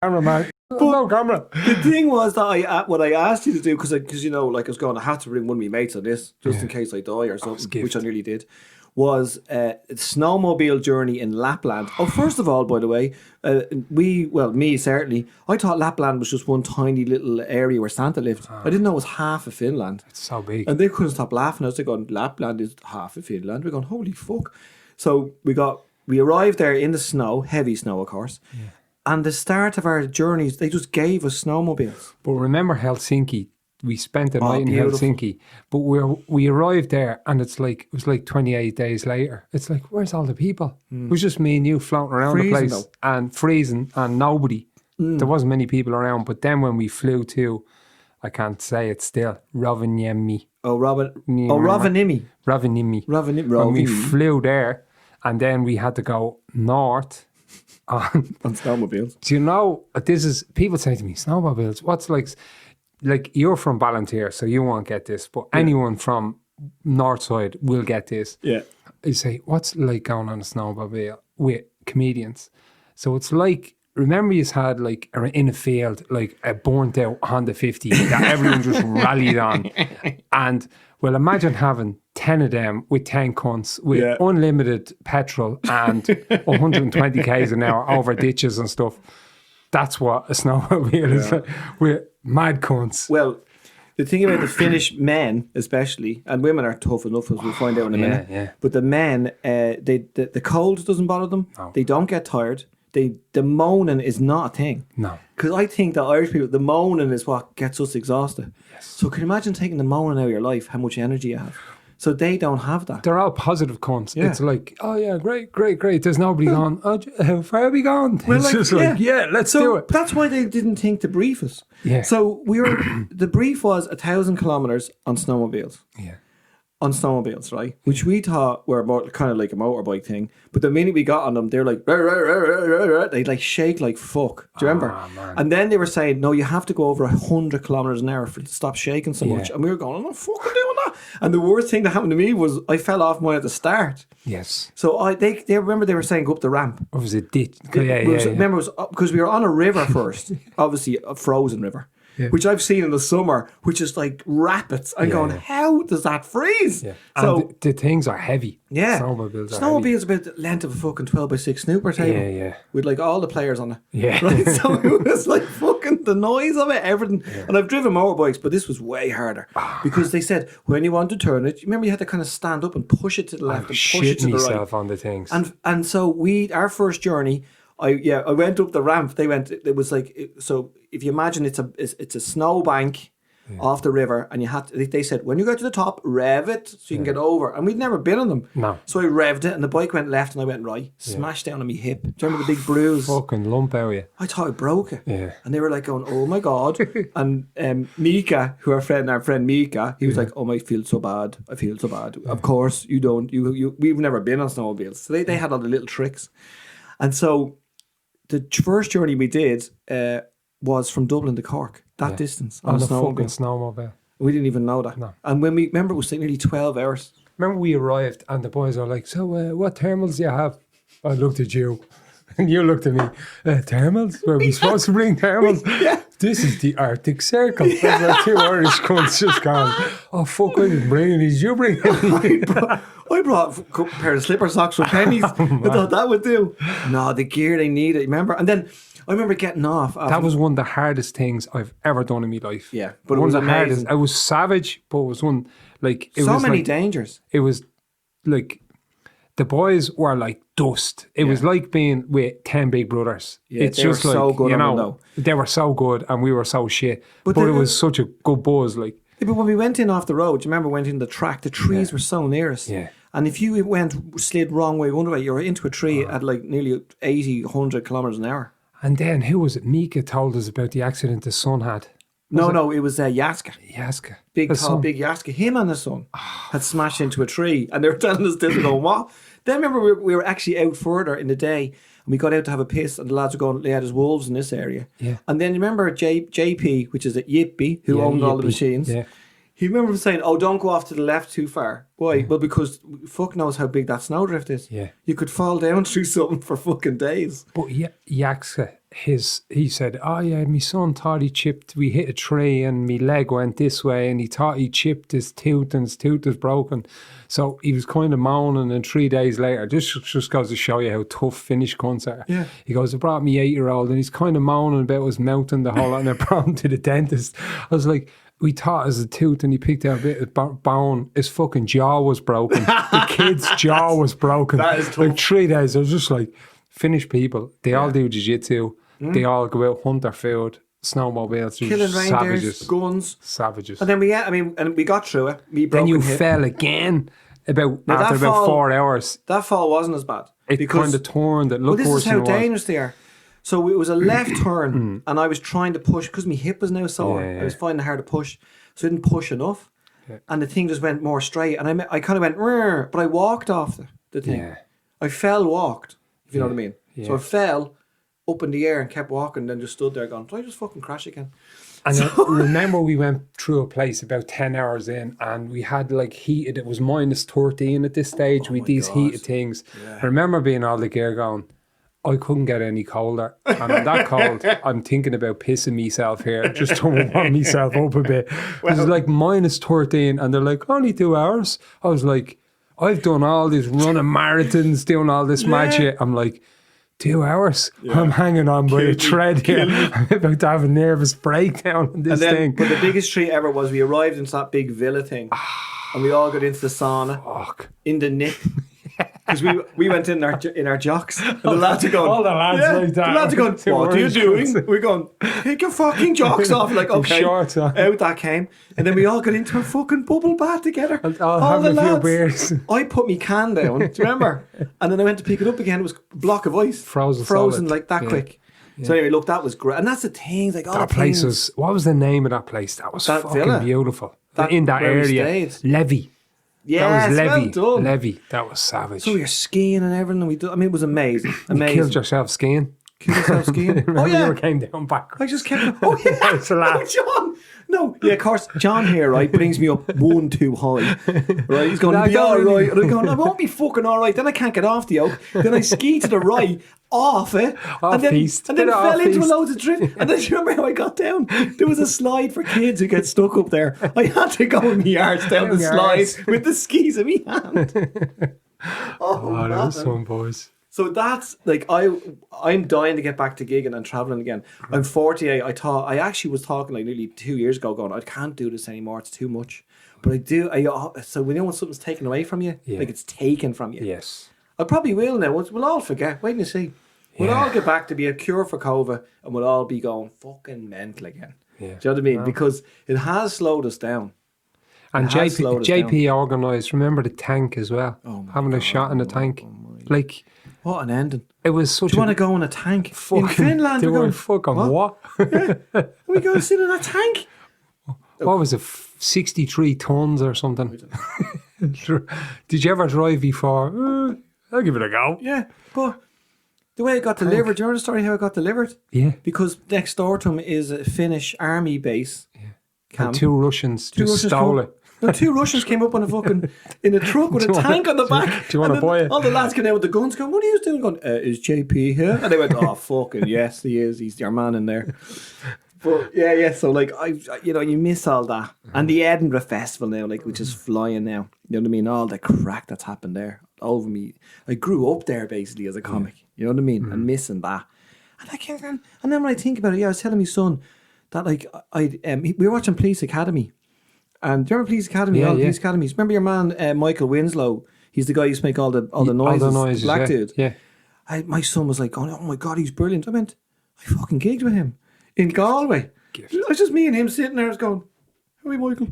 Camera, man. No camera. The thing was that what I asked you to do, because you know, like I was going, I had to bring one of my mates on this just in case I die or something, which I nearly did. Was a snowmobile journey in Lapland. Oh, first of all, by the way, me certainly, I thought Lapland was just one tiny little area where Santa lived. I didn't know it was half of Finland. It's so big. And they couldn't stop laughing. I was like, going, Lapland is half of Finland. We're going, holy fuck. So we arrived there in the snow, heavy snow, of course. Yeah. And the start of our journeys, they just gave us snowmobiles. But remember Helsinki? We spent the night in Helsinki, but we arrived there, and it was like 28 days later. It's like, where's all the people? It was just me and you floating around the place and freezing, and nobody. There wasn't many people around. But then when we flew to, I can't say it still, Rovaniemi. Rovaniemi. When we flew there, and then we had to go north on snowmobiles. Do you know, people say to me, snowmobiles, what's like you're from Ballantyre, so you won't get this, but anyone from Northside will get this. Yeah. You say, what's it like going on a snowmobile with comedians? So it's like, remember you had like in a field, like a burnt out Honda 50 that everyone just rallied on. And well, imagine having 10 of them with 10 cunts with unlimited petrol and 120 k's an hour over ditches and stuff. That's what a snowmobile is like, with mad cunts. Well, the thing about the Finnish men, especially, and women are tough enough, as we'll find out in a minute. Yeah. But the men, the cold doesn't bother them. No. They don't get tired. The moaning is not a thing. No. Because I think that Irish people, the moaning is what gets us exhausted. Yes. So can you imagine taking the moaning out of your life, how much energy you have? So they don't have that. They're all positive cunts. Yeah. It's like, oh yeah, great. There's nobody gone, oh, how far are we gone? Well, it's just like, let's do it. That's why they didn't think to brief us. Yeah. So the brief was 1,000 kilometres on snowmobiles. Yeah. On snowmobiles, right? Which we thought were more kind of like a motorbike thing. But the minute we got on them, they're like, they'd like shake like fuck. Do you remember? Man. And then they were saying, no, you have to go over 100 kilometres an hour for it to stop shaking so much. And we were going, I'm not fucking doing that. And the worst thing that happened to me was I fell off mine at the start. Yes. So they remember they were saying go up the ramp. Or was it ditch? Remember, it was because we were on a river first, obviously a frozen river. Yeah. Which I've seen in the summer, which is like rapids. I'm going, how does that freeze? Yeah. So and the things are heavy. Yeah. Snowmobiles are about the length of a fucking 12x6 snooper table. Yeah. With like all the players on it. Yeah. Right? So it was like fucking the noise of it, everything. Yeah. And I've driven motorbikes, but this was way harder. Because they said, when you want to turn it, remember you had to kind of stand up and push it to the left and push it to the right. myself on the things. And so our first journey, I went up the ramp. It was like, so if you imagine it's a snow bank off the river, and they said, when you go to the top, rev it so you can get over. And we'd never been on them. No. So I revved it, and the bike went left and I went right, smashed down on my hip. Do you remember the big bruise? Fucking lump area. I thought I broke it. Yeah. And they were like going, oh my God. And Mika, our friend Mika, he was like, oh, I feel so bad. Yeah. Of course, you don't. We've never been on snowmobiles. So they had all the little tricks. And so the first journey we did was from Dublin to Cork, that distance on a snowmobile. We didn't even know that. No. And when we remember, it was like nearly 12 hours. Remember we arrived and the boys were like, so what thermals do you have? I looked at you and you looked at me, thermals? Were we supposed to bring thermals? Yeah. This is the Arctic Circle. There's like two Irish cunts just gone, oh fuck, I didn't bring any. Did you bring any? I brought a pair of slipper socks for pennies. I thought that would do. No, the gear they needed, remember? And then I remember getting off. That was one of the hardest things I've ever done in my life. Yeah, but it was amazing. Hardest. It was savage, but it was one, like... It so was many like, dangers. It was like... The boys were like dust. It was like being with 10 big brothers. Yeah, it's just like, so good, you know, they were so good and we were so shit. But it was such a good buzz, like... Yeah, but when we went in off the road, do you remember we went in the track? The trees were so near us. Yeah. And if you slid wrong way, one way, you were into a tree at like nearly 80, 100 kilometres an hour. And then, who was it? Mika told us about the accident his son had. No, it was Yaska. Yaska. Big Yaska. Him and his son had smashed into a tree. And they were telling us this and going, what? Then remember we were actually out further in the day and we got out to have a piss and the lads were going, yeah, there's wolves in this area. Yeah. And then remember JP, which is at Yippee, who owned all the machines. Yeah. He remember saying, oh, don't go off to the left too far. Why? Yeah. Well, because fuck knows how big that snowdrift is. Yeah. You could fall down through something for fucking days. But Yaska, he said, oh yeah, my son thought we hit a tree and my leg went this way and he thought he chipped his tooth and his tooth was broken. So he was kind of moaning, and 3 days later, just goes to show you how tough Finnish cunts are. Yeah. He goes, I brought me 8-year-old and he's kind of moaning about his mouth and the whole lot, and I brought him to the dentist. I was like, we thought it was a tooth, and he picked out a bit of bone. His fucking jaw was broken. The kid's jaw was broken. That is tough. Like 3 days, I was just like, Finnish people, they all do jiu-jitsu. They all go out, hunt their food, snowmobiles, killing reindeers, savages. guns. Savages. And then we got through it. Then you fell again after about 4 hours. That fall wasn't as bad. It kind of turned. It looked worse than it was. This is how dangerous they are. So it was a left turn, and I was trying to push because my hip was now sore. I was finding it hard to push, so I didn't push enough, and the thing just went more straight. And I kind of went, "Rrr," but I walked off the thing. Yeah. I walked, if you know what I mean. Yeah. So I fell up in the air and kept walking, and then just stood there going, "Did I just fucking crash again?" And I remember we went through a place about 10 hours in, and we had like heated. It was minus 13 at this stage. We had these heated things. Yeah. I remember being all the gear going, I couldn't get any colder. And I'm that cold, I'm thinking about pissing myself here, just to warm myself up a bit. Well, it was like minus 13, and they're like, only 2 hours. I was like, I've done all this running marathons, doing all this mad shit. I'm like, 2 hours? Yeah. I'm hanging on by a thread here. I'm about to have a nervous breakdown on this thing. But the biggest treat ever was we arrived into that big villa thing, and we all got into the sauna in the nip. Because we went in our jocks, and the lads are going, all the lads like that. The lads are going, what are you doing? We're going, take your fucking jocks off. Like, okay, out that came, and then we all got into a fucking bubble bath together. All the lads. A few beers. I put my can down. Do you remember? And then I went to pick it up again. It was a block of ice, frozen like that quick. Yeah. So anyway, look, that was great, and that's the thing. Like all that place was. What was the name of that place? That was fucking villa. Beautiful. In that area, Levy. Yeah, that was well done. Levy. That was savage. So we were skiing and everything. It was amazing. You killed yourself skiing. Oh yeah, you came down backwards. I just kept. Oh yeah, no, John. No, yeah, of course. John here, right, brings me up one too high. Right, he's going to be all right, and I'm going, I won't be fucking all right. Then I can't get off the oak. Then I ski to the right, off it, and then fell into a load of drift. And then do you remember how I got down? There was a slide for kids who get stuck up there. I had to go in my arse down the slide with the skis in my hand. Oh, that was fun, boys. So that's like I'm dying to get back to gigging and traveling again. I'm 48. I actually was talking like nearly 2 years ago, going, I can't do this anymore. It's too much. But I do. So we know when something's taken away from you, like it's taken from you. Yes. I probably will now. We'll all forget. Wait and see. We'll all get back to be a cure for COVID, and we'll all be going fucking mental again. Yeah. Do you know what I mean? No. Because it has slowed us down. And JP organised. Remember the tank as well? Having a shot in the tank, like. What an ending. It was such. Do you want to go in a tank? In Finland, we're going, fucking what? Yeah. We go sit in a tank? What was it? 63 tons or something? Did you ever drive before? I'll give it a go. Yeah, but the way it got delivered, do you remember the story how it got delivered? Yeah. Because next door to him is a Finnish army base. Yeah. And two Russians stole it. No, 2 Russians came up on in a truck with a tank on the back. Do you want to buy it? All the lads came out with the guns going, what are you doing? Going, is JP here? And they went, oh, fucking yes, he is. He's your man in there. But yeah. So like, you miss all that. And the Edinburgh Festival now, like, which is flying now. You know what I mean? All the crack that's happened there over me. I grew up there basically as a comic. You know what I mean? And missing that. And I can't. And then when I think about it, I was telling my son that like we were watching Police Academy. And do you remember Police Academy? Police Academies. Remember your man Michael Winslow? He's the guy who used to make all the noises. All the noises, black dude. Yeah. My son was like, oh my God, he's brilliant. I went, I fucking gigged with him in Galway. It was just me and him sitting there. I was going, how are you, Michael?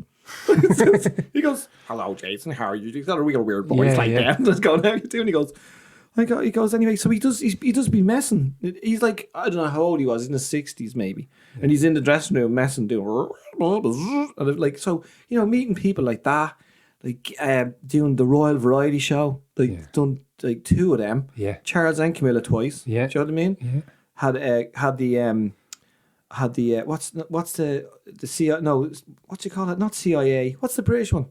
He goes, hello, Jason. How are you? He's got a real weird voice that. I was going, how are you doing? He goes, anyway, so he does be messing. He's like, I don't know how old he was, in his 60s maybe. And he's in the dressing room messing, doing, and like, so, meeting people like that, like doing the Royal Variety Show, like done like 2 of them. Yeah. Charles and Camilla twice. Yeah. Do you know what I mean? Yeah. Had the what's the CIA? No, what do you call it? Not CIA. What's the British one?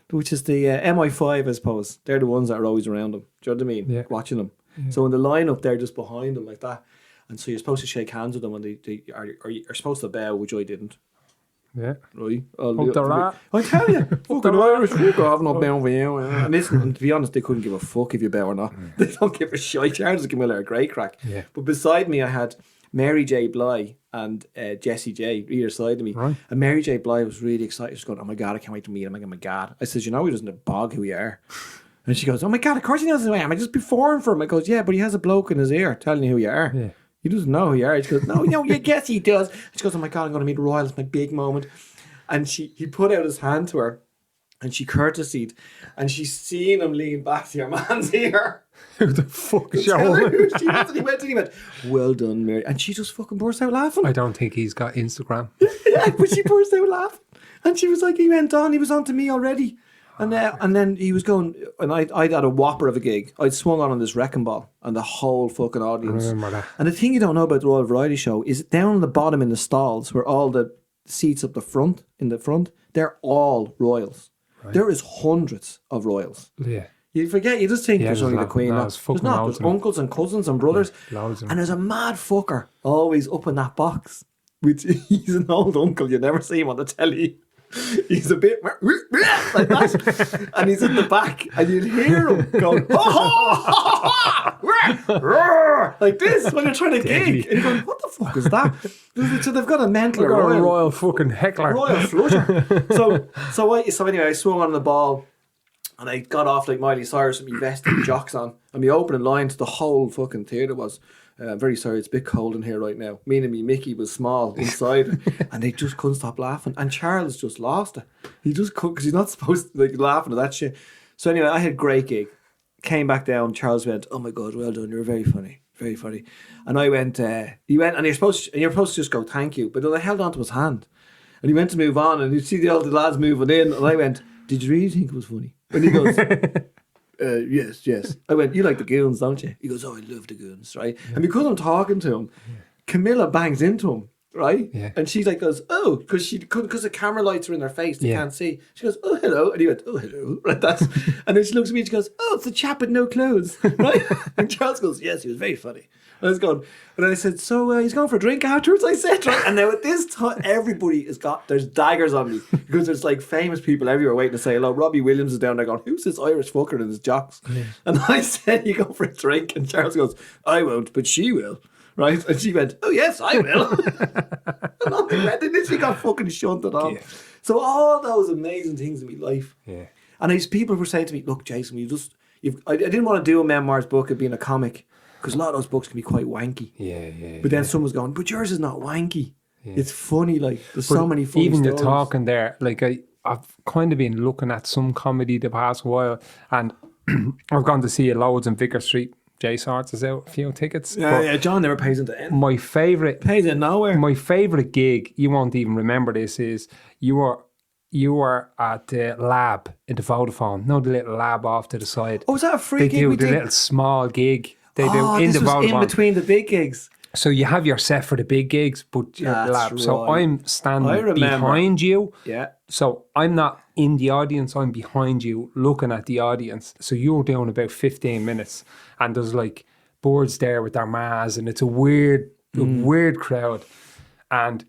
Which is the MI5, I suppose. They're the ones that are always around them. Do you know what I mean? Yeah. Watching them. Yeah. So in the lineup, they're just behind them like that. And so you're supposed to shake hands with them, and they are supposed to bow, which I didn't. Yeah. Right? I tell you, fucking Irish people have no bow for you. And listen, and to be honest, they couldn't give a fuck if you bow or not. They don't give a shit. Charles and Camilla are a great crack. Yeah. But beside me, I had Mary J. Bly and Jessie J. either side of me. Right. And Mary J. Bly was really excited. She's going, oh my God, I can't wait to meet him. I'm like, oh my God. I said, you know, he doesn't bog who we are. And she goes, oh my God, of course he knows who I am. I just performed for him. I goes, yeah, but he has a bloke in his ear telling you who you are. Yeah. He doesn't know who you are. She goes, no, yeah, guess he does. She goes, oh my God, I'm going to meet Royal. It's my big moment. And he put out his hand to her and she courtesied and she's seen him lean back to your man's ear. Who the fuck is He went and he went, well done, Mary. And she just fucking burst out laughing. I don't think he's got Instagram. Yeah, but she burst out laughing. And she was like, he was on to me already. And then he was going, and I'd had a whopper of a gig. I'd swung on this wrecking ball and the whole fucking audience. I remember that. And the thing you don't know about the Royal Variety Show is down on the bottom in the stalls where all the seats up in the front, they're all royals. Right. There is hundreds of royals. Yeah. You forget, you just think there's only the Queen. There's not. There's uncles and cousins and brothers. Yeah, and there's a mad fucker always up in that box. He's an old uncle. You never see him on the telly. He's a bit like that, and he's in the back, and you'll hear him going like this when you're trying to gig, and you're going, "What the fuck is that?" So they've got a mental royal fucking heckler, royal flusher. So anyway, I swung on the ball, and I got off like Miley Cyrus with my vest and jocks on, and my opening line to the whole fucking theatre was, very sorry, it's a bit cold in here right now. Meaning me Mickey was small inside, and they just couldn't stop laughing. And Charles just lost it. He just couldn't, because he's not supposed to like laughing at that shit. So anyway, I had a great gig. Came back down. Charles went, "Oh my God, well done. You're very funny, very funny." And I went. He went, and you're supposed to just go, "Thank you." But then I held onto his hand, and he went to move on, and you see the lads moving in, and I went, "Did you really think it was funny?" And he goes. Yes. I went, you like the Goons, don't you? He goes, oh, I love the Goons, right? Yeah. And because I'm talking to him, Camilla bangs into him, right? Yeah. And she like goes, oh, because the camera lights are in her face, they can't see. She goes, oh, hello. And he went, oh, hello. Right, and then she looks at me and she goes, oh, it's the chap with no clothes, right? And Charles goes, yes, he was very funny. And I was going, and I said, so he's going for a drink afterwards, I said, right? And now at this time, everybody there's daggers on me because there's like famous people everywhere waiting to say hello. Robbie Williams is down there going, who's this Irish fucker in his jocks? Yeah. And I said, you go for a drink. And Charles goes, I won't, but she will. Right? And she went, oh yes, I will. And on the went, and then she got fucking shunted on. Yeah. So all those amazing things in my life. Yeah. And people were saying to me, look, Jason, I didn't want to do a memoirs book of being a comic. Because a lot of those books can be quite wanky. Yeah. But then someone's going, but yours is not wanky. Yeah. It's funny, like, there's so many funny even stories. You're talking there, like, I've kind of been looking at some comedy the past while, and I've gone to see loads in Vicar Street. Jay Swords is out a few tickets. Yeah, John never pays into end. My favourite... Pays in nowhere. My favourite gig, you won't even remember this, is you were at the lab in the Vodafone. No, the little lab off to the side. Oh, was that a free gig? They do the little small gig. They do in this the was in between the big gigs. So you have your set for the big gigs, but you're lab. Right. So I'm standing behind you. Yeah. So I'm not in the audience. I'm behind you, looking at the audience. So you're doing about 15 minutes, and there's like birds there with their mas, and it's a weird crowd, and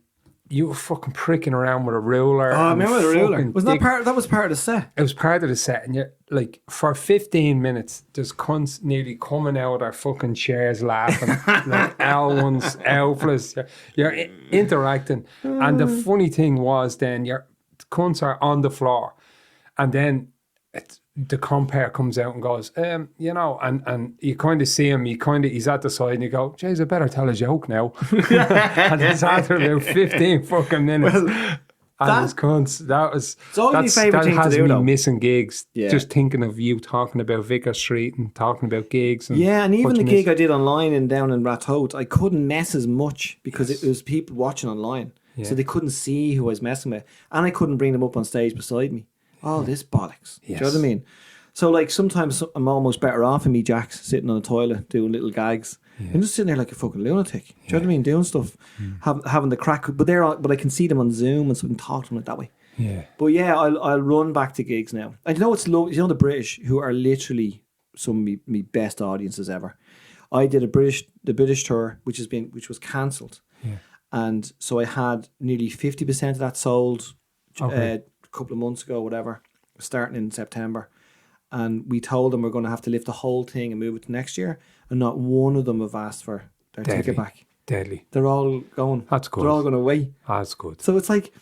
you were fucking pricking around with a ruler. Oh, I remember the ruler. Wasn't that was part of the set? It was part of the set, and you're like, for 15 minutes, there's cunts nearly coming out of their fucking chairs laughing, like L1s, L+. You're interacting, and the funny thing was then your cunts are on the floor, and then the compere comes out and goes, and you kind of see him, he's at the side and you go, jeez, I better tell a joke now. And it's after about 15 fucking minutes. Well, and his cunts, that has me missing gigs, just thinking of you talking about Vicar Street and talking about gigs. And even the gig I did online down in Rathote, I couldn't mess as much because it was people watching online. Yeah. So they couldn't see who I was messing with. And I couldn't bring them up on stage beside me. All this bollocks. Yes. Do you know what I mean? So like sometimes I'm almost better off in me jacks sitting on the toilet doing little gags. Yeah. I'm just sitting there like a fucking lunatic. Do you know what I mean? Doing stuff, having the crack. But I can see them on Zoom and something, talk to them like that way. Yeah. But yeah, I'll run back to gigs now. And you know what's the British, who are literally some of me best audiences ever. I did the British tour, which was cancelled. Yeah. And so I had nearly 50% of that sold a couple of months ago, whatever, starting in September. And we told them we're going to have to lift the whole thing and move it to next year. And not one of them have asked for their ticket back. Deadly. They're all going. That's good. They're all going away. That's good. So it's like,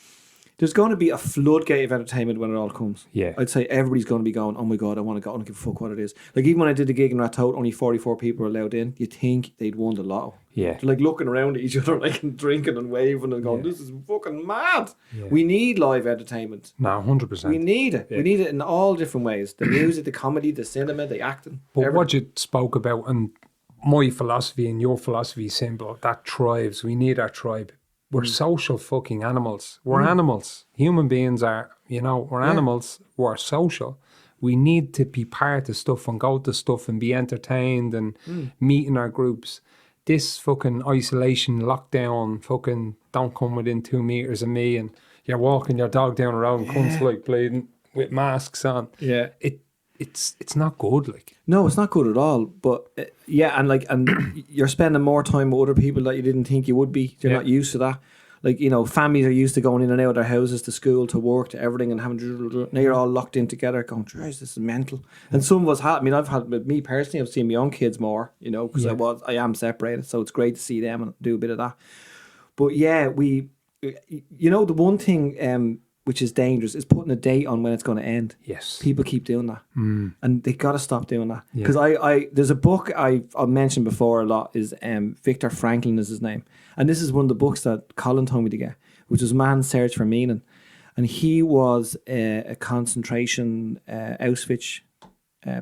there's going to be a floodgate of entertainment when it all comes. Yeah. I'd say everybody's going to be going, oh my God, I want to go. I don't give a fuck what it is. Like, even when I did the gig in Ratoath, only 44 people were allowed in. You'd think they'd won the lotto. Yeah. They're like looking around at each other, like, and drinking and waving and going, this is fucking mad. Yeah. We need live entertainment. No, 100%. We need it. Yeah. We need it in all different ways. The music, the comedy, the cinema, the acting. But everything. what you spoke about, and my philosophy and your philosophy is simple. That tribes, we need our tribe. We're social fucking animals. We're animals. Human beings are, we're animals. We're social. We need to be part of stuff and go to stuff and be entertained and meet in our groups. This fucking isolation, lockdown, fucking don't come within 2 meters of me, and you're walking your dog down around cunts like bleeding with masks on. Yeah. It's not good, like. No, it's not good at all. But and you're spending more time with other people that you didn't think you would be. You're not used to that. Like, families are used to going in and out of their houses, to school, to work, to everything, and having. Now you're all locked in together, going, "Geez, this is mental." And some of us have. I mean, with me personally, I've seen my own kids more, because I am separated, so it's great to see them and do a bit of that. But yeah, the one thing which is dangerous is putting a date on when it's going to end. Yes. People keep doing that. And they got to stop doing that. Yeah. Because there's a book I've mentioned before a lot, is Viktor Frankl is his name. And this is one of the books that Colin told me to get, which was Man's Search for Meaning. And he was a concentration Auschwitz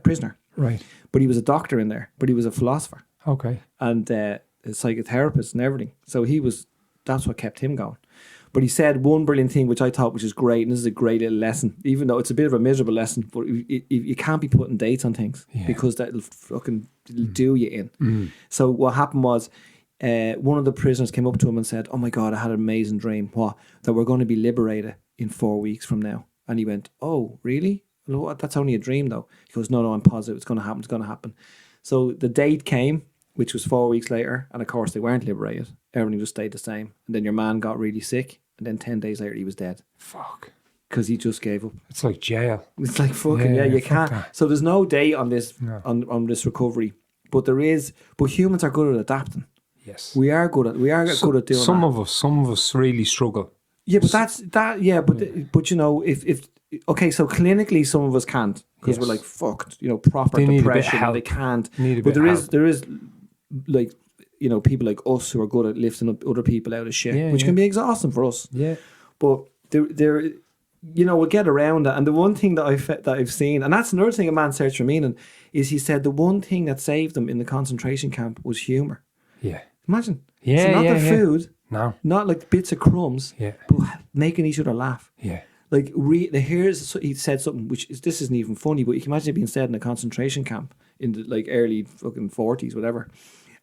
prisoner. Right. But he was a doctor in there, but he was a philosopher. Okay. And a psychotherapist and everything. So that's what kept him going. But he said one brilliant thing, which I thought, which is great, and this is a great little lesson, even though it's a bit of a miserable lesson, but you can't be putting dates on things because that'll fucking do you in. So what happened was, one of the prisoners came up to him and said, "Oh my God, I had an amazing dream. What? That we're going to be liberated in 4 weeks from now." And he went, "Oh, really? Well, that's only a dream though." He goes, No, I'm positive it's going to happen. It's going to happen. So the date came, which was 4 weeks later. And of course they weren't liberated. Everything just stayed the same. And then your man got really sick. And then 10 days later, he was dead. Fuck. Because he just gave up. It's like jail. It's like fucking, you can't. That. So there's no date on this, No. on this recovery. But there is, but humans are good at adapting. Yes. We are good at doing that. Some of us really struggle. Yeah, but but okay, so clinically some of us can't, because we're like fucked, proper They need a bit of depression, help. they can't. But there is like, people like us who are good at lifting up other people out of shit, which can be exhausting for us. Yeah. But there we'll get around it. And the one thing that I've seen, and that's another thing a Man's Search for Meaning, is he said the one thing that saved them in the concentration camp was humour. Yeah. Imagine. Yeah, so not the food, no, not like bits of crumbs, but making each other laugh. Yeah. Like, he said something, this isn't even funny, but you can imagine it being said in a concentration camp in the like early fucking 40s, whatever.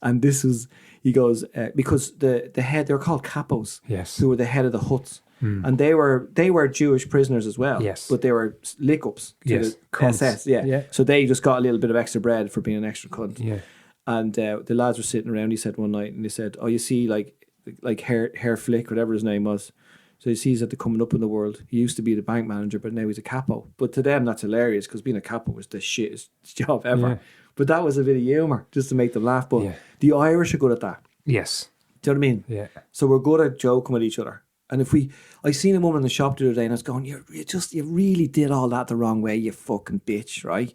And this was, he goes, because the head, they were called capos, who were the head of the huts. And they were Jewish prisoners as well. Yes. But they were lick-ups to the SS. Yeah. So they just got a little bit of extra bread for being an extra cunt. Yeah. And the lads were sitting around, he said one night, and they said, "Oh, you see, like Herr Flick, whatever his name was." So he sees that they're coming up in the world. He used to be the bank manager, but now he's a capo. But to them, that's hilarious, because being a capo was the shittest job ever. Yeah. But that was a bit of humour, just to make them laugh. But the Irish are good at that. Yes. Do you know what I mean? Yeah. So we're good at joking with each other. And I seen a woman in the shop the other day, and I was going, you really did all that the wrong way, you fucking bitch, right?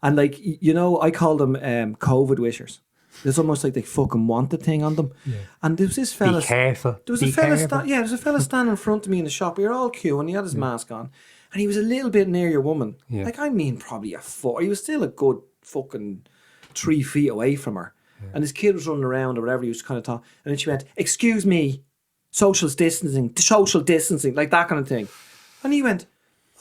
And like, I call them COVID wishers. There's almost like they fucking want the thing on them. Yeah. And there was this fella. Be careful. There was a fella standing in front of me in the shop. We were all queuing, and he had his mask on. And he was a little bit near your woman. Yeah. Like, I mean, probably a foot. He was still a good fucking 3 feet away from her. Yeah. And his kid was running around or whatever, he was kind of talking. And then she went, "Excuse me, social distancing, like that kind of thing." And he went,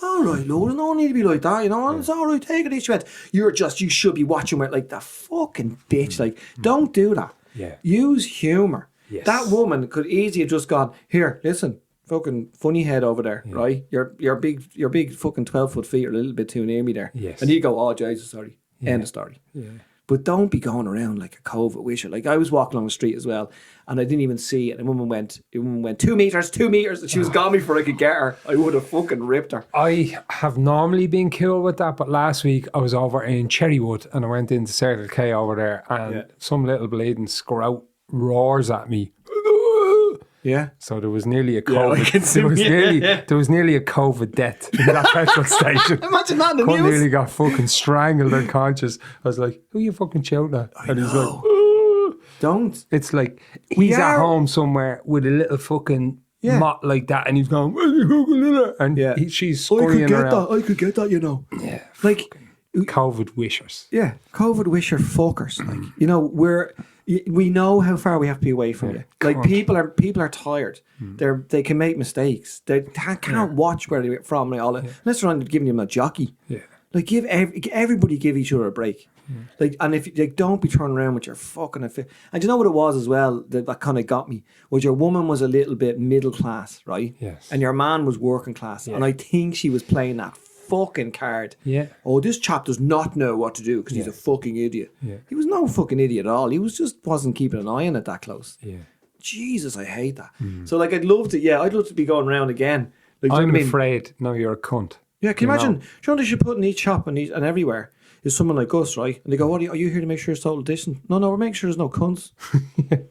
"All right, Lord, no need to be like that, it's all right, take it easy." She went, you should be watching where, like, the fucking bitch, like, don't do that. Yeah. Use humour. Yes. That woman could easily have just gone, "Here, listen, fucking funny head over there, right? Your big fucking 12-foot feet are a little bit too near me there." Yes. And he'd go, "Oh, Jesus, sorry." End of story. Yeah. But don't be going around like a COVID wisher. Like I was walking along the street as well, and I didn't even see it. And a woman went 2 meters, 2 meters, and she was gone before I could get her. I would have fucking ripped her. I have normally been cool with that, but last week I was over in Cherrywood and I went into Circle K over there, and some little bleeding scrout roars at me. Yeah. So there was nearly a COVID. There was nearly a COVID death in that petrol station. Imagine that in the Cunt news. nearly got fucking strangled unconscious. I was like, "Who are you fucking shouting at?" And he's like, Don't. "It's like he's at home somewhere with a little fucking mott like that, and he's going, and she's scurrying around. I could get that, you know. Yeah, like COVID wishers. Yeah, COVID wisher fuckers. Like, you know, we know how far we have to be away from you. Like people are tired. They can make mistakes. They can't watch where they're from. Unless they're on giving them a jockey. Yeah. Like everybody give each other a break. Like, and if like, don't be turning around with your fucking and you know what it was as well that kind of got me was your woman was a little bit middle class, right? Yes. And your man was working class, and I think she was playing that fucking card. Yeah. Oh, this chap does not know what to do because he's a fucking idiot. Yeah. He was no fucking idiot at all. He wasn't keeping an eye on it that close. Yeah. Jesus, I hate that. So like, I'd love to be going around again. Like, I'm afraid now you're a cunt. Yeah, can you imagine? Do you know they should put in each shop and everywhere is someone like us, right? And they go, "What are you here to make sure it's total distance?" No, we're making sure there's no cunts.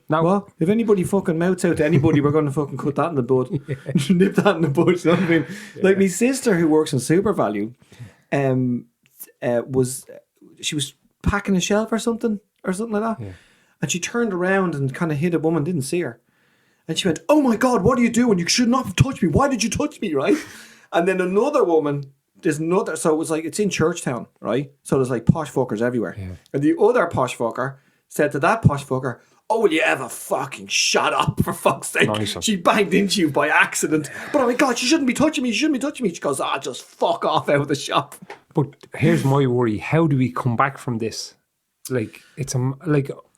No. What? If anybody fucking mouths out to anybody, we're going to fucking cut that in the bud. Nip that in the bud. You know what I mean? Like my sister who works in Super Value, she was packing a shelf or something like that. Yeah. And she turned around and kind of hit a woman, didn't see her. And she went, "Oh my God, what are you doing? You should not have touched me. Why did you touch me?" Right? And then another woman, so it was like, it's in Churchtown, right? So there's like posh fuckers everywhere. Yeah. And the other posh fucker said to that posh fucker, "Oh, will you ever fucking shut up, for fuck's sake?" Nice. She banged into you by accident. But oh my God, she shouldn't be touching me. She goes, just fuck off out of the shop. But here's my worry. How do we come back from this? Like, it's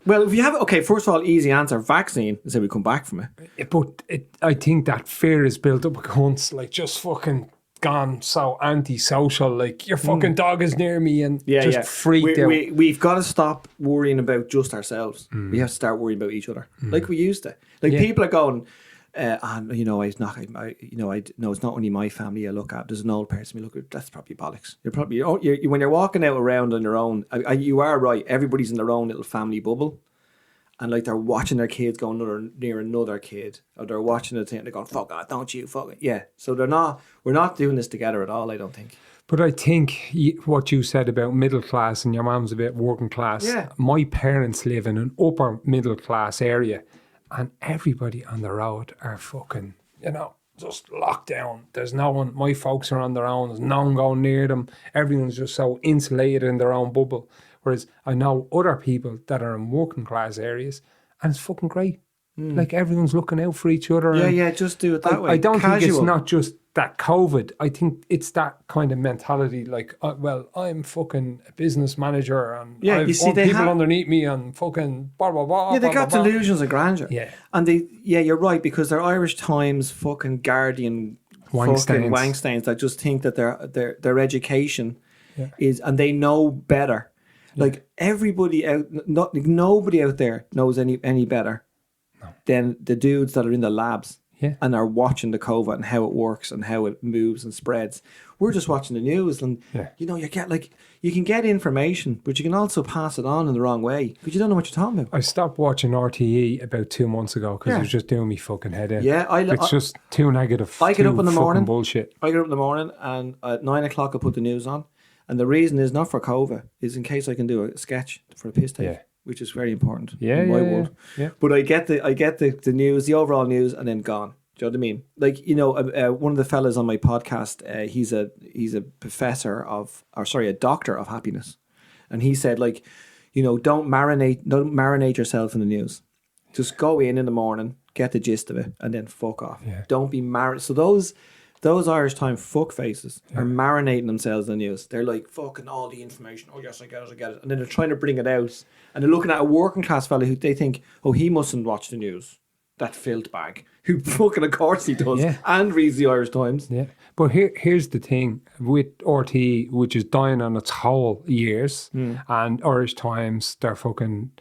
well, if you have, okay, first of all, easy answer, vaccine, is how we come back from it. But I think that fear is built up against, like, just fucking gone so antisocial, like your fucking dog is near me and freaked out. We've got to stop worrying about just ourselves. We have to start worrying about each other, like we used to. Like people are going, and it's not only my family I look at. There's an old person we look at. That's probably bollocks. You're when you're walking out around on your own. You are right. Everybody's in their own little family bubble. And like they're watching their kids go near another kid, or they're watching the thing and they're going, "Fuck that, don't you fuck it." Yeah. So we're not doing this together at all, I don't think. But I think what you said about middle class and your mom's a bit working class. Yeah. My parents live in an upper middle class area, and everybody on the road are fucking, just locked down. There's no one. My folks are on their own. There's no one going near them. Everyone's just so insulated in their own bubble. Whereas I know other people that are in working class areas, and it's fucking great. Like everyone's looking out for each other. Yeah, just do it that way. I don't think it's not just that COVID. I think it's that kind of mentality. Like, I'm fucking a business manager, and I've people underneath me, and fucking blah blah blah. Yeah, they got delusions of grandeur. Yeah, and you're right, because they're Irish Times fucking Guardian fucking wangstains that just think that their education is, and they know better. Like everybody nobody out there knows any better than the dudes that are in the labs and are watching the COVID and how it works and how it moves and spreads. We're just watching the news, and you can get information, but you can also pass it on in the wrong way because you don't know what you're talking about. I stopped watching RTE about 2 months ago because it was just doing me fucking head in. Yeah, it's just too negative. I get up in the morning. Bullshit. I get up in the morning, and at 9 o'clock I put the news on. And the reason is not for COVID, is in case I can do a sketch for a piss tape, which is very important in my world. Yeah. But I get the news, the overall news, and then gone. Do you know what I mean? Like, one of the fellas on my podcast, he's a professor a doctor of happiness, and he said, like, don't marinate yourself in the news. Just go in the morning, get the gist of it, and then fuck off. Yeah. Don't be married. So those Irish time fuck faces are marinating themselves in the news. They're like, fucking all the information. Oh yes, I get it. And then they're trying to bring it out. And they're looking at a working class fella who they think, oh, he mustn't watch the news. that filth bag. Who fucking, of course he does, and reads the Irish Times. Yeah, but here's the thing with RT, which is dying on its whole years, and Irish Times, they're fucking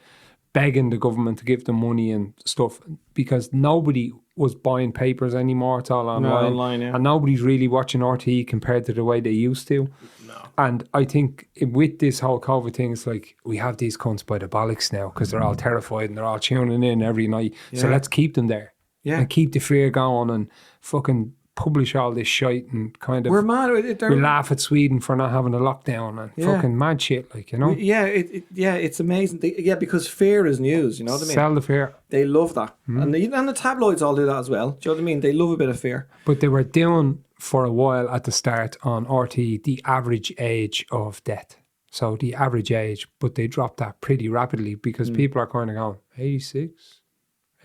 begging the government to give them money and stuff because nobody was buying papers anymore. It's all online, and nobody's really watching RT compared to the way they used to. No. And I think with this whole COVID thing, it's like we have these cunts by the bollocks now because they're all terrified and they're all tuning in every night. Yeah. So let's keep them there. Yeah. And keep the fear going and fucking publish all this shite and kind of... We're mad. We laugh at Sweden for not having a lockdown and fucking mad shit, like, you know? Yeah, it's amazing. Because fear is news, you know what I mean? Sell the fear. They love that. And the tabloids all do that as well. Do you know what I mean? They love a bit of fear. But they were doing, for a while at the start on RT, the average age of death. So the average age, but they dropped that pretty rapidly because people are kind of going, 86?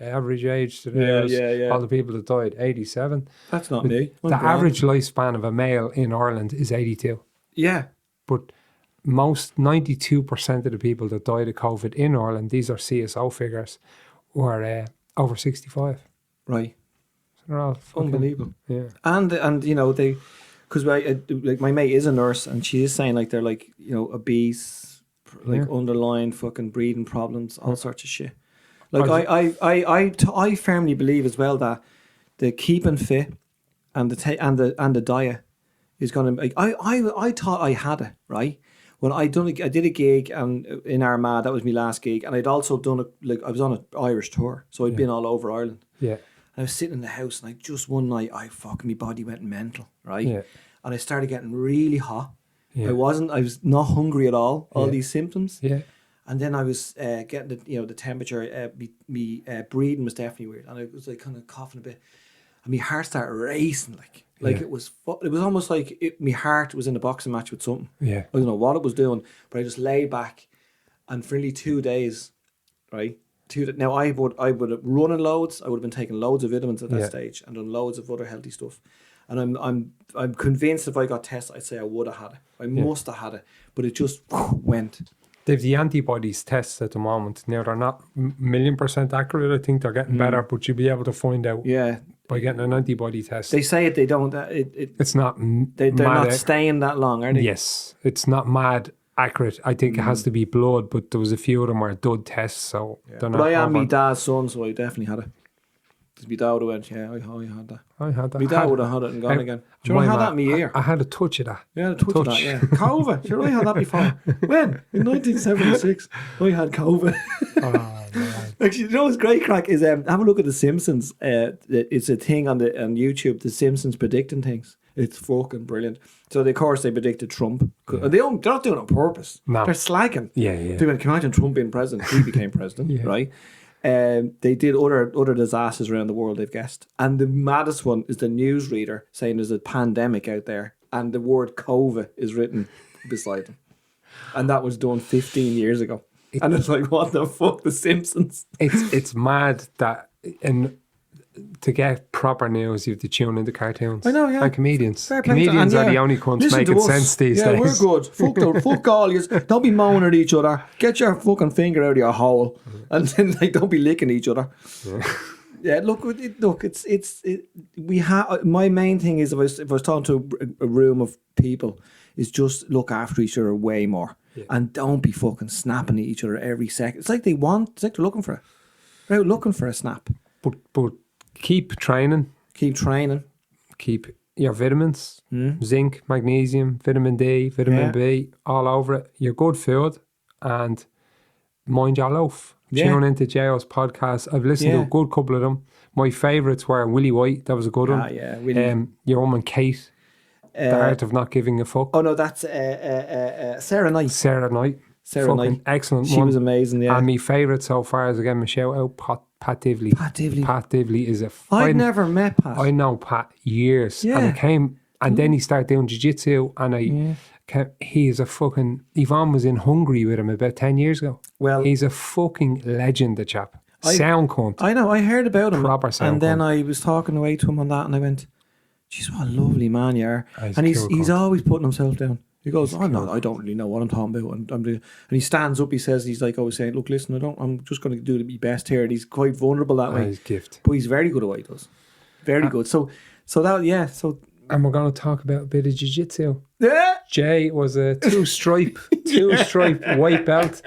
Average age today all the people that died, 87. That's not me. The average lifespan of a male in Ireland is 82. Yeah. But most 92% of the people that died of COVID in Ireland, these are CSO figures, were over 65. Right. So they're all fucking, unbelievable. Yeah. And you know, they, because like my mate is a nurse and she is saying like they're like, you know, obese, like underlying fucking breathing problems, all sorts of shit. Like I firmly believe as well that the keeping fit and the diet is going to. Like, I thought I had it right when I did a gig and in Armagh, that was my last gig, and I'd also done I was on an Irish tour, so I'd been all over Ireland. Yeah, and I was sitting in the house and just one night my body went mental, right? Yeah, and I started getting really hot. Yeah. I was not hungry at all. All these symptoms. Yeah. And then I was getting the temperature. Me breathing was definitely weird, and I was like kind of coughing a bit, and my heart started racing like it was almost like my heart was in a boxing match with something. Yeah, I don't know what it was doing, but I just lay back, and for nearly 2 days, right. Now I would have running loads. I would have been taking loads of vitamins at that stage, and done loads of other healthy stuff. And I'm convinced if I got tested, I'd say I would have had it. I must have had it, but it just went. They've the antibodies tests at the moment. Now, they're not 1,000,000% accurate. I think they're getting better, but you'll be able to find out by getting an antibody test. They say they don't. It's not. They're not staying that long, are they? Yes, it's not mad accurate. I think it has to be blood, but there was a few of them were dud tests, so they're not. But I am my dad's son, so I definitely had it. Because my dad would have went, I had that. I had that. My dad would have had it and gone again. Do you know I had that in my ear? I had a touch of that. Yeah, a touch of that, yeah. COVID. Sure, I had that before. When? In 1976, I had COVID. Oh, man. Actually, you know what's great crack is have a look at The Simpsons. It's a thing on YouTube, The Simpsons predicting things. It's fucking brilliant. So, of course, they predicted Trump. They're not doing it on purpose. No. They're slagging. Yeah. They went, can you imagine Trump being president? He became president, right? They did other disasters around the world, they've guessed. And the maddest one is the newsreader saying there's a pandemic out there and the word COVID is written beside them. And that was done 15 years ago. And it's like, what the fuck, The Simpsons? It's mad that to get proper news, you have to tune into cartoons. I know, yeah. And comedians. Comedians are the only cunts making sense these days. Yeah, we're good. Fuck all you. Don't be moaning at each other. Get your fucking finger out of your hole. And then don't be licking each other. Yeah, look. We have. My main thing is if I was talking to a room of people, is just look after each other way more, and don't be fucking snapping at each other every second. It's like they're looking for it. They're out looking for a snap. But keep training. Keep your vitamins, zinc, magnesium, vitamin D, vitamin B, all over it. Your good food, and mind your loaf. Tune into J.O.'s podcast. I've listened to a good couple of them. My favourites were Willie White. That was a good one. Yeah, Willie. Your woman Kate. The Art of Not Giving a Fuck. Oh no, that's Sarah Knight. Sarah Knight. Excellent she one. Was amazing, yeah. And my favourite so far is, again, my shout out, Pat Divley. Pat Divley is I'd never met Pat. I know Pat years. Yeah. And I came, and then he started doing jiu-jitsu, and he is a fucking... Yvonne was in Hungary with him about 10 years ago. Well, he's a fucking legend, the chap. Sound cunt. I know, I heard about him. Proper sound And then cunt. I was talking away to him on that, and I went, jeez, what a lovely man you are. And he's always putting himself down. He goes, oh no, I don't really know what I'm talking about. And he stands up. He says, he's like always saying, look, listen, I'm just going to do my best here. And he's quite vulnerable that way. He's gift, but he's very good at what he does. Very good. So that and we're going to talk about a bit of jiu-jitsu. Yeah. Jay was a two-stripe white belt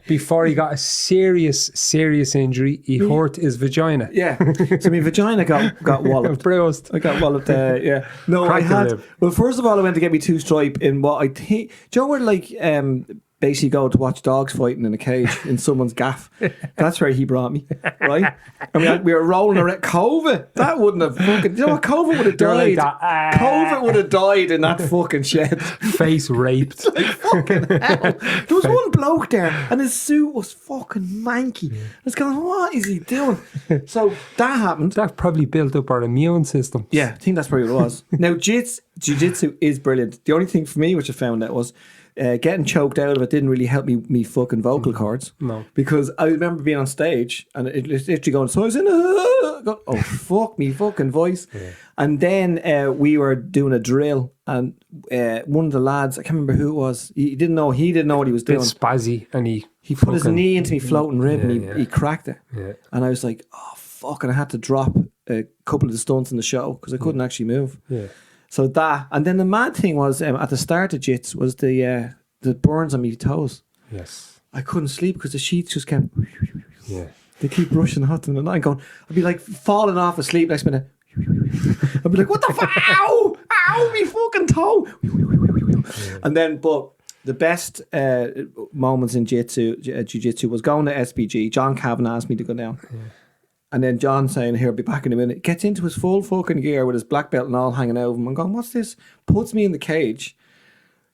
before he got a serious injury. He hurt his vagina. Yeah. So my vagina got walloped. Bruised. I got walloped. Yeah. No, Cracked I the had. rib. Well, first of all, I went to get me two-stripe in what I think. Do you know where like basically go to watch dogs fighting in a cage in someone's gaff? That's where he brought me. Right. I mean, we were rolling around. COVID. That wouldn't have fucking. You know what? COVID would have died. Like COVID would have died in that fucking shed. Face raped. Like fucking hell. There was one bloke there and his suit was fucking manky. I was going, what is he doing? So that happened. That probably built up our immune system. Yeah, I think that's probably what it was. Now, jiu-jitsu is brilliant. The only thing for me which I found out was getting choked out of it didn't really help me fucking vocal cords. No. Because I remember being on stage and it literally going, so I was in going, oh, fuck me fucking voice. Yeah. And then we were doing a drill and one of the lads, I can't remember who it was, he didn't know what he was doing. Bit spazzy and he put his knee into me floating rib and he cracked it. Yeah. And I was like, oh, fuck. And I had to drop a couple of the stunts in the show because I couldn't actually move. Yeah. So that, and then the mad thing was at the start of jits was the burns on my toes. Yes. I couldn't sleep because the sheets just kept. Yeah. They keep rushing out in the night. Going, I'd be like falling off asleep next minute. I'd be like, what the fuck? Ow! Ow! Me fucking toe! Yeah. And then, but the best moments in jiu-jitsu was going to SBG. John Cavan asked me to go down. Yeah. And then John saying, here, I'll be back in a minute. Gets into his full fucking gear with his black belt and all hanging over him. I'm going, what's this? Puts me in the cage.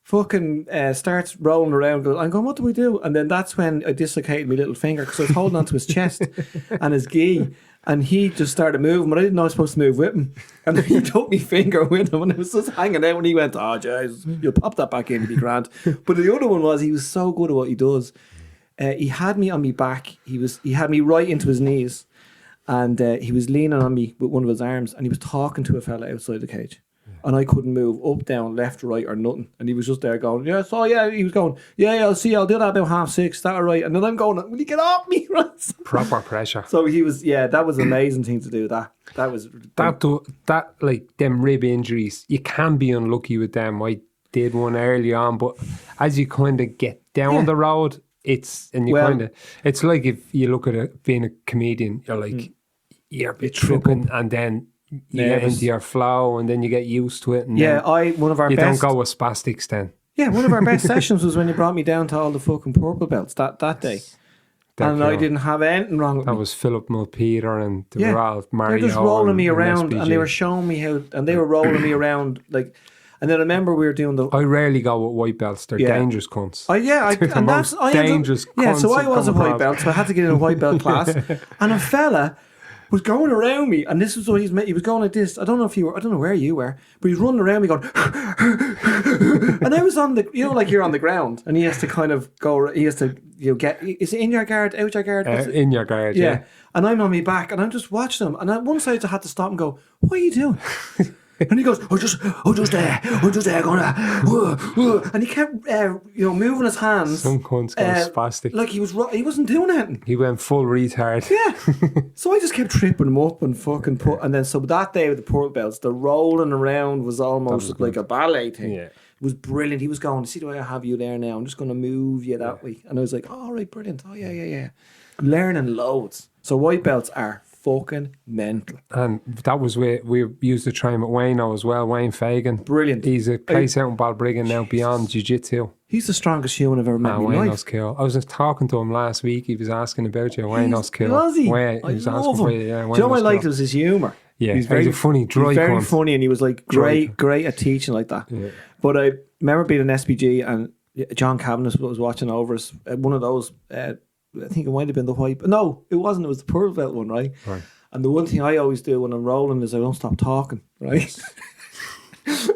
Fucking starts rolling around. I'm going, what do we do? And then that's when I dislocated my little finger because I was holding onto his chest and his gi. And he just started moving, but I didn't know I was supposed to move with him. And then he took my finger with him and it was just hanging out. And he went, oh, Jesus, you'll pop that back in, it'll be grand. But the other one was, he was so good at what he does. He had me on my back. He had me right into his knees. And he was leaning on me with one of his arms and he was talking to a fella outside the cage. Yeah. And I couldn't move up, down, left, right or nothing. And he was just there going, he was going, I'll do that about 6:30. Is that all right? And then I'm going, will you get off me? Proper pressure. So he was, that was an amazing thing to do. That like them rib injuries, you can be unlucky with them. I did one early on, but as you kind of get down the road, it's like if you look at it, being a comedian, you're like, you're a bit tripping and then you get into your flow and then you get used to it. And one of our best. Don't go with spastics then. Yeah, one of our best sessions was when you brought me down to all the fucking purple belts that day. And I didn't have anything wrong with me. That was Philip Mulpeter and they were all Mario. They're just rolling me around SBG. And they were showing me how, and they were rolling me around like. And then I remember we were doing I rarely go with white belts. They're dangerous cunts. Dangerous cunts. Yeah, so I was a white belt, so I had to get in a white belt class. And a fella was going around me, and this was what he was going like this. I don't know where you were, but he's running around me going, and I was on the, like you're on the ground, and he has to kind of go, he has to, get, is it in your guard, out your guard? In your guard, yeah. And I'm on my back, and I'm just watching him, and at one side I had to stop and go, what are you doing? And he goes, I'm just there, gonna, and he kept, moving his hands. Some cunts go spastic. Like he wasn't doing anything. He went full retard. Yeah. So I just kept tripping him up and fucking and then so that day with the purple belts, the rolling around was almost like a ballet thing. Yeah. It was brilliant. He was going, see the way I have you there now? I'm just going to move you that way. And I was like, oh, all right, brilliant. Oh, yeah. Learning loads. So white belts are fucking mental. And that was where we used to train with Wayne as well, Wayne Fagan. Brilliant. He's a place out in Balbriggan now beyond jiu-jitsu. He's the strongest human I've ever met in my life. Was cool. I was just talking to him last week. He was asking about you. Wayne was cool. Was he? He was asking for you. Yeah, do you know what I liked was his humour. Yeah, he's a funny, dry. He's very funny, and he was like great at teaching like that. Yeah. But I remember being in SBG, and John Cavan was watching over us. One of those, I think it might have been the white. No, it wasn't. It was the purple belt one, right? And the one thing I always do when I'm rolling is I don't stop talking, right?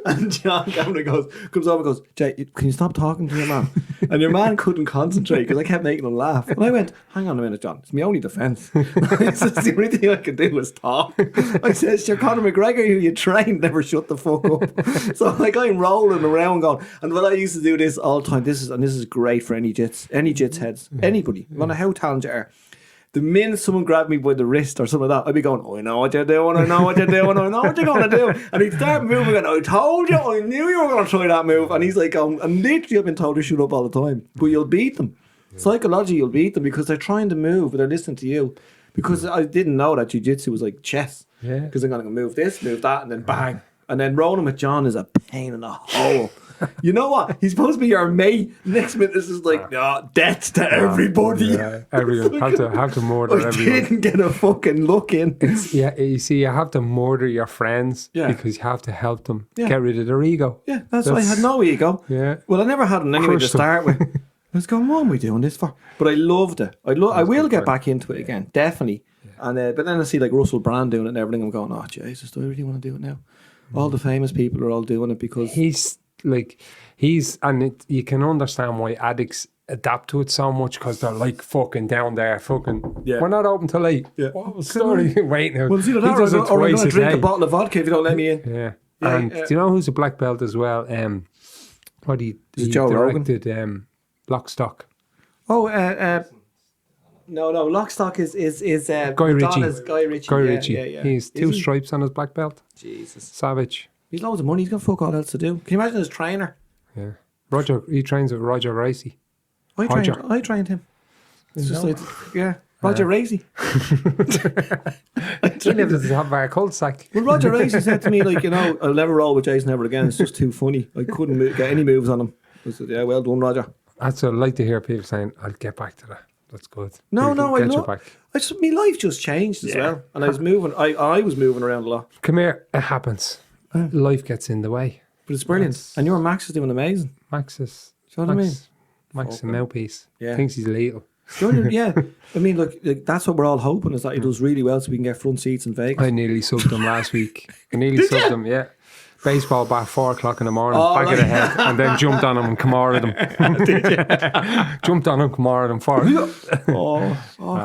And John Cameron comes over and goes, Jay, can you stop talking to your man? And your man couldn't concentrate because I kept making him laugh. And I went, hang on a minute, John. It's my only defence. The only thing I can do is talk. I said, you're Conor McGregor, who you trained, never shut the fuck up. So like I'm rolling around going, and when I used to do this all the time, this is great for any jits heads, anybody, no matter how talented you are. The minute someone grabbed me by the wrist or something like that, I'd be going, oh, I know what you're doing, I know what you're doing, I know what you're going to do. And he'd start moving and I told you, I knew you were going to try that move. And he's like, and literally I've been told to shut up all the time. But you'll beat them. Yeah. Psychologically, you'll beat them because they're trying to move, but they're listening to you. Because I didn't know that jiu-jitsu was like chess. Yeah. Because they're going to move this, move that, and then bang. And then rolling with John is a pain in the hole. You know what? He's supposed to be your mate. Next minute, this is like, death to everybody. Yeah, everyone. have to murder everyone. I didn't get a fucking look in. You see, you have to murder your friends because you have to help them get rid of their ego. Yeah, that's why I had no ego. Yeah. Well, I never had them anyway to start with. I was going, what am I doing this for? But I loved it. I will get back into it again, definitely. Yeah. And but then I see like Russell Brand doing it and everything. I'm going, oh, Jesus, do I really want to do it now? All the famous people are all doing it because you can understand why addicts adapt to it so much because they're like fucking down there, we're not open till 8. Yeah. Oh, sorry, wait now. Well, see, or I'm going to drink a bottle of vodka if you don't let me in. Yeah. And do you know who's a black belt as well? He directed Lock, Stock. Oh, no, Lock, Stock is Guy Ritchie. Guy Ritchie. Yeah. He's 2 stripes on his black belt. Jesus. Savage. He's loads of money. He's got fuck all else to do. Can you imagine his trainer? Yeah. He trains with Roger Racy. I trained him. It's just like, Roger Racy. He lived at the top of our cul-de-sac. Well, Roger Racy said to me, like, I'll never roll with Jason ever again. It's just too funny. I couldn't get any moves on him. I said, yeah, well done, Roger. That's what I like to hear people saying, I'll get back to that. That's good. No, I know. My life just changed as well. And I was moving. I was moving around a lot. Come here. It happens. Life gets in the way. But it's brilliant. And your Max is doing amazing. Max is... Do you know what I mean? Max is a mouthpiece. Yeah. Thinks he's lethal. Yeah. I mean, look, that's what we're all hoping is that he does really well so we can get front seats in Vegas. I nearly subbed him last week. Subbed him, yeah. Baseball bat 4 o'clock in the morning, back of the head, and then jumped on him and Kamara him. Jumped on him, Kamara him for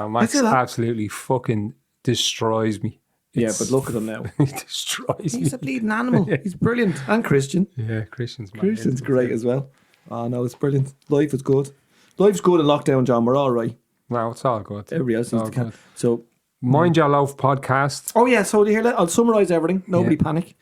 Max absolutely fucking destroys me. But look at him now. He destroys me. He's a bleeding animal. He's brilliant. And Christian. Yeah, Christian's great as well. Oh, no, it's brilliant. Life is good. Life's good in lockdown, John. We're all right. No, it's all good. Everybody else needs to count. So, Mind Your Loaf podcast. Oh, yeah. So, I'll summarise everything. Nobody panic.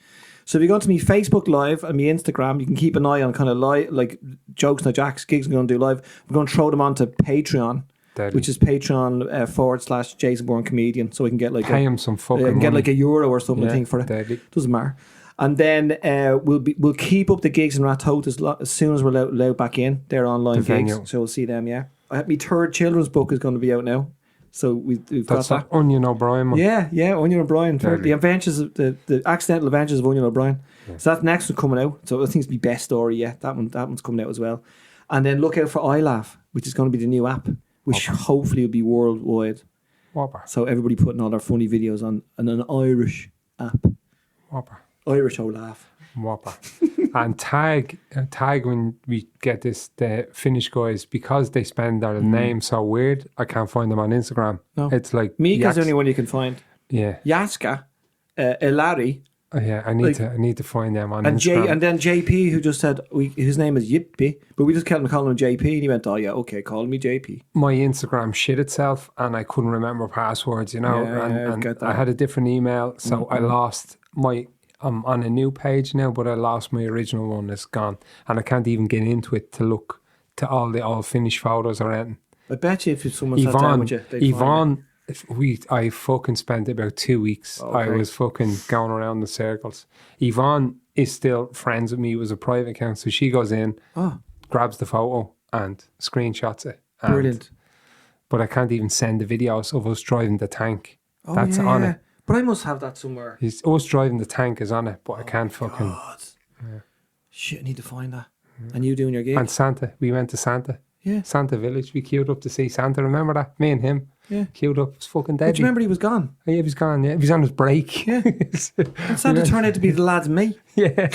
So if you go to me Facebook Live and me Instagram, you can keep an eye on kind of like Jokes No Jacks, gigs I'm going to do live. We're going to throw them onto Patreon, which is Patreon / Jason Byrne Comedian. So we can get like pay him some fucking money. Get like €1 or something I think for it. Deadly. Doesn't matter. And then we'll keep up the gigs in Rathota as soon as we're allowed back in. They're online gigs, so we'll see them. Yeah, my 3rd children's book is going to be out now. So we've got that. Onion O'Brien, man. Yeah, Onion O'Brien. The adventures of the accidental adventures of Onion O'Brien. Yeah. So that next one coming out. So I think it's the best story yet. That one's coming out as well. And then look out for iLaugh, which is going to be the new app, which hopefully will be worldwide. Whopper. So everybody putting all their funny videos on an Irish app. Whopper. Irish laugh. Whopper. And tag when we get the Finnish guys, because they spend their name so weird, I can't find them on Instagram. No. It's like Mika's the only one you can find. Yeah. Yaska, Elari. Yeah, I need to find them on Instagram. And then JP, who just said his name is Yippee, but we just kept calling him JP, and he went, "Oh yeah, okay, call me JP." My Instagram shit itself, and I couldn't remember passwords. And I had a different email, so I lost my. I'm on a new page now, but I lost my original one. It's gone, and I can't even get into it to look to all Finnish photos or anything. I bet you if someone sat down with you, Yvonne, I fucking spent about 2 weeks. Okay. I was fucking going around the circles. Yvonne is still friends with me. It was a private account, so she goes in, grabs the photo, and screenshots it. Brilliant. But I can't even send the videos of us driving the tank. That's on it. But I must have that somewhere. Us driving the tank is on it, but I can't fucking... God. Yeah. Shit, I need to find that. Yeah. And you doing your gig? And Santa. We went to Santa. Yeah. Santa Village. We queued up to see Santa. Remember that? Me and him. queued up. It's fucking dead. But do you remember he was gone? Yeah, he was gone. Yeah, he was on his break. Yeah. And Santa turned out to be the lad's mate. Yeah.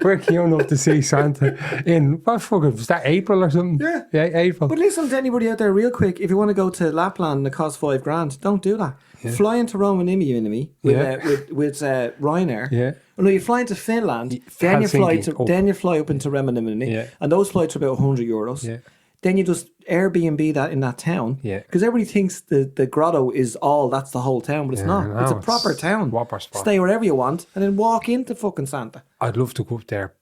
We're queuing up to see Santa in, what fucking, was that April or something? Yeah. April. But listen to anybody out there real quick. If you want to go to Lapland and it costs $5,000, don't do that. Yeah. Fly into Rovaniemi with Ryanair. Yeah. Oh, no, you fly into Finland, then you fly up into Rovaniemi, and those flights are about €100. Yeah. Then you just Airbnb that in that town. Yeah. Because everybody thinks the grotto is that's the whole town, but it's not. No, it's a proper town. Whopper spot. Stay wherever you want and then walk into fucking Santa. I'd love to go up there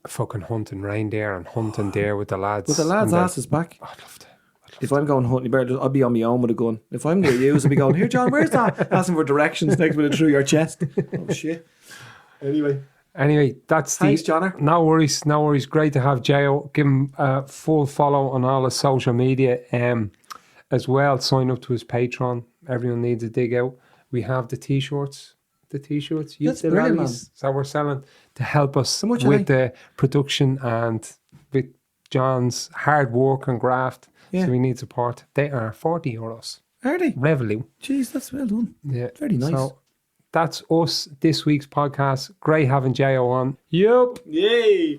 fucking hunting reindeer and hunting there with the lads. With the lads' asses back. I'd love to. If I'm going hunting, I'll be on my own with a gun. If I'm near you, I'll be going, here, John, where's that? Asking for directions next minute through your chest. Oh, shit. Anyway, thanks, Johnner. No worries. Great to have J.O. Give him a full follow on all his social media as well. Sign up to his Patreon. Everyone needs a dig out. We have the T-shirts. That's brilliant, man. So we're selling to help us with the production and with John's hard work and graft. Yeah. So we need support. They are €40. Are they? Revenue. Jeez, that's well done. Yeah. Very nice. So that's us this week's podcast. Great having J.O. on. Yup. Yay.